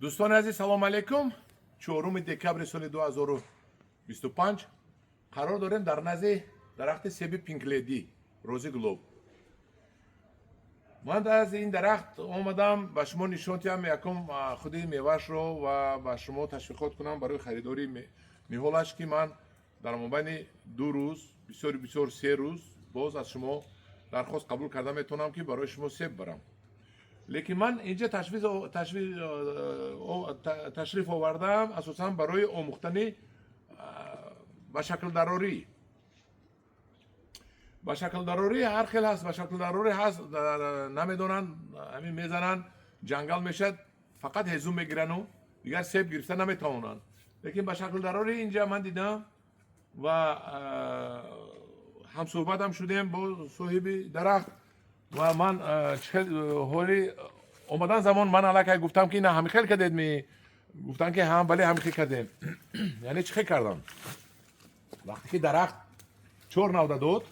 دوستان عزیز سلام علیکم. 4 دکبر سال 2025 قرار داریم در نزد درخت سیب پینکلدی روزی گلوب. من از این درخت اومدم به شما نشون دهم یکم خودی میوه‌اش رو و به شما تشویقات کنم برای خریداری میوه‌اش که من در مابین 2 روز بسیار 3 روز باز از شما درخواست قبول کردم میتونم که برای شما سیب برم. لیکن من اینجا تشریف آوردم اساساً برای آموختن به شکل دراری هر خیل هست. به شکل دراری هست نمیدونن همین میزنن جنگل میشد فقط هزوم میگیرن و دیگر سیب گرفتن نمیتونن. لیکن به شکل دراری اینجا من دیدم و هم صحبت هم شدیم با صاحب درخت و من هولی اومدن زمان من علاقه گفتم که نه همین خیلی کردید می گفتن که هم ولی همین خیلی کردیم. یعنی چه کردن وقتی که درخت 4 نوده داد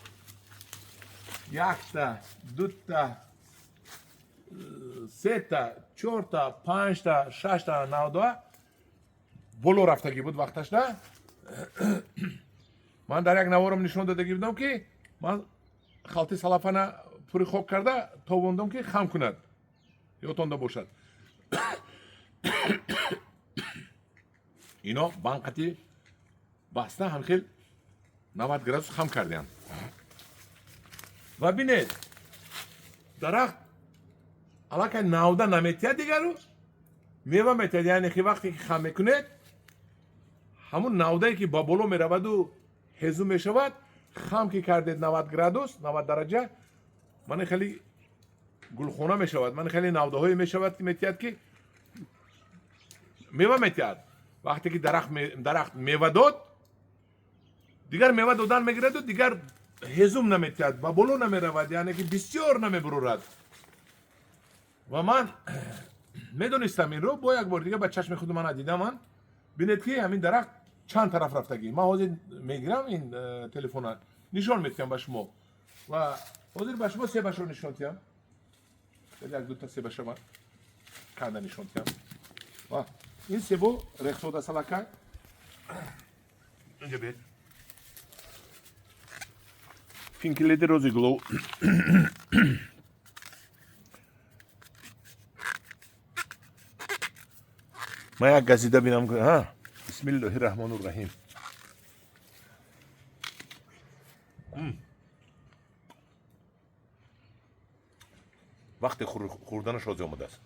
1 تا 2 تا 3 تا 4 تا 5 تا 6 تا نوده بولو رفتگی بود وقتش نه. من در یک نوارم نشون دادگی بودم که من خالتی سلافانه پوری خوب کرده تووندم که خم کند یا تونده باشد. اینا بانقتی بسته هم خیلی 90 گرادوس خم کردیم و بینید درخت علاقه نوده نمیتید دیگر رو میوه میتید. یعنی که وقتی که خم میکنید همون نوده‌ای که با بولو میرود و هزو میشود خم که کردید 90 گرادوس 90 درجه من خیلی گلخونه میشود. من خیلی نوده های میشود که میتید که میوه میتید. وقتی که درخت میوه داد دیگر میوه دادن میگیرد و دیگر هزوم نمیتید و بولو نمیرود. یعنی که بسیار نمیبرورد و من میدونستم این رو با یک بار دیگه با چشم خود من دیدم. من بینید که همین درخت چند طرف رفتگی. من حاضر میگیرم این تلفن نشان میتیم به شما و حاضر به شما سیبش رو نشان تیم. یک 2 تا سیبش رو کنده نشان تیم و این سیبو ریختو دا سلکه اینجا بید پینکلدی روزی گلو من یک گزیده بینم که ها بسم الله الرحمن الرحیم. وقت خوردنش روزی آمده است.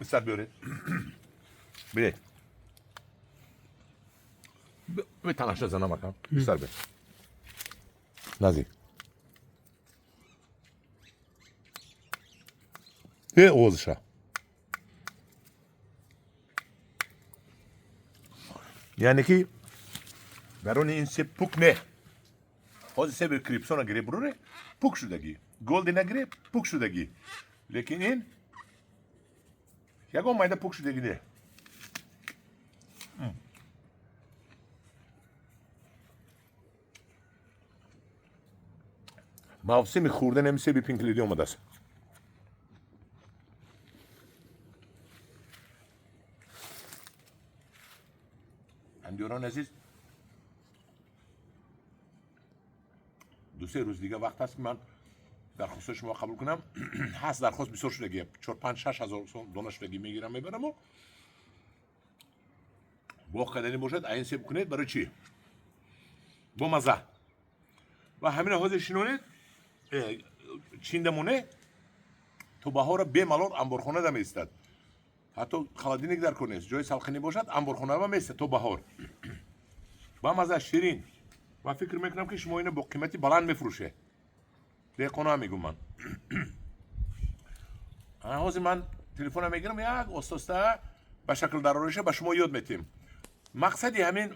بستر بیارید بیرید به تنش زنم اکم بستر بید نزی به اوزشه. یعنی که برون این سیب پوک نه حاضر سیب کریپسون گریب برونه پوک شدگی گلدی نگریب پوک شدگی. لیکن این یکم مایده پوک شدگی نه. موسم خوردن این سیب پینکلدی اومده است. همدیوران عزیز 2-3 روز دیگه وقت هست که من درخواست شما قبول کنم. هست درخواست بسیار شدگی 4-5-6 هزار دانه شدگی میگیرم میبرم و با قدری باشد این سیب کنید برای چی؟ با مزه و همین حاضر شنونید چیندمونه تو بهار به ملار انبارخانه دم ایستد. حتی خلادینی در کنید جای سلخنی باشد انبارخانه هم میسته تو بهار با مزه شیرین و فکر میکنم که شما اینو با قیمتی بلند میفروشه. دیقونه هم میگم من حاضر من تلفن میگیرم یک استاسته به شکل دراریشه به شما یاد میتیم. مقصدی همین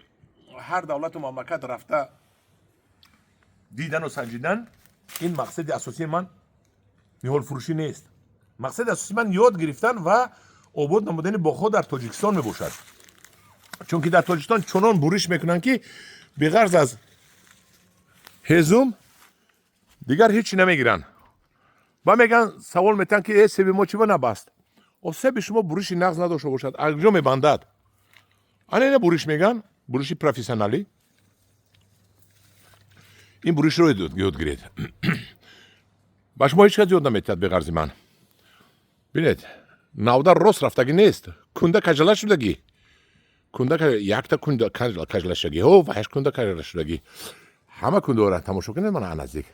هر دولت و مملکت رفته دیدن و سنجیدن. این مقصد اساسی من میهول فروشی نیست. مقصد اساسی من یاد گرفتن و آباد نمودن باغ‌ها در تاجیکستان میباشد. چون که در تاجیکستان چنان بوریش میکنن که به غرض از هزوم دیگر هیچی نمیگیرن و میگن سوال میتن که سیب ما چی نبست. осеби шумо буриши нағз надошта бошад анҷо мебандад. Ана буриш меган, буриши профессионалӣ. ин буришро ёд гиред. ба шумо ҳеҷ кас ёд наметиҳад беғарзи ман. бинед, навдар рост рафтагӣ нест. кунда кажала шудагӣ. якта кунда кажала шудагӣ, ва 8 кунда кажала шудагӣ. ҳама кундаора тамошо кунед мана наздик.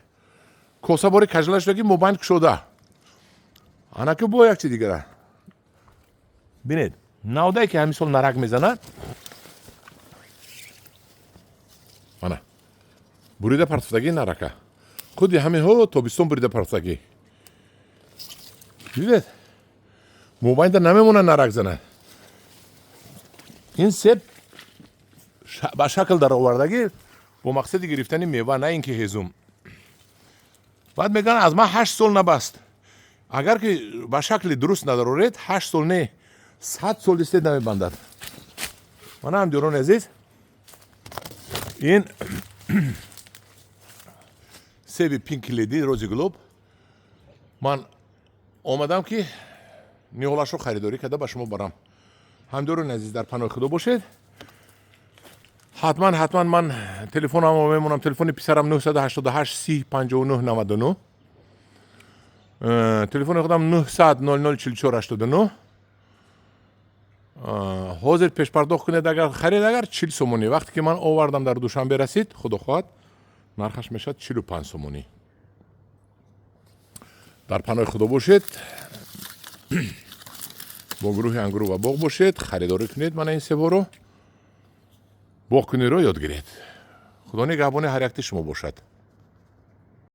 косабори кажала шудагӣ мобайн кушода. анаки бо якчи дигара. бинед, навдае ки ҳамин сол нарак мезанад. мана бурида партофтагӣ нарака. худи ҳамин тобистон бурида партофтагӣ. бинед, мобайнда намемонад нарак занад. ин себ ба шакл даровардагӣ бо мақсади гирифтани мева, на ин ки ҳезум. баъд мегӯянд аз ман 8 сол набаст. агар ки ба шакли дуруст надароред 8 сол не 100 сол истед намебандад. мана ҳамҷорони азиз, ин себи пинки леди рози гулоб. ман омадам ки ниҳолашро харидорӣ карда ба шумо барам. ҳамҷорони азиз, дар паноҳи худо бошед. ҳатман ман телефонамро мемонам. телефони писарам 988 30 59 99. телефони худам 900 00 44 89. ҳозир пешпардохт кунед. агар харид, агар 40 сомонӣ. вақте ки ман овардам дар душанбе расид, худо хоҳад, нархаш мешад 45 сомонӣ. дар паноҳи худо бошед. бо гурӯҳи ангурӯ ва боғ бошед. харидорӣ кунед мана ин себҳоро. боғкуниро ёд гиред. худо нигаҳбони ҳар якти шумо бошад.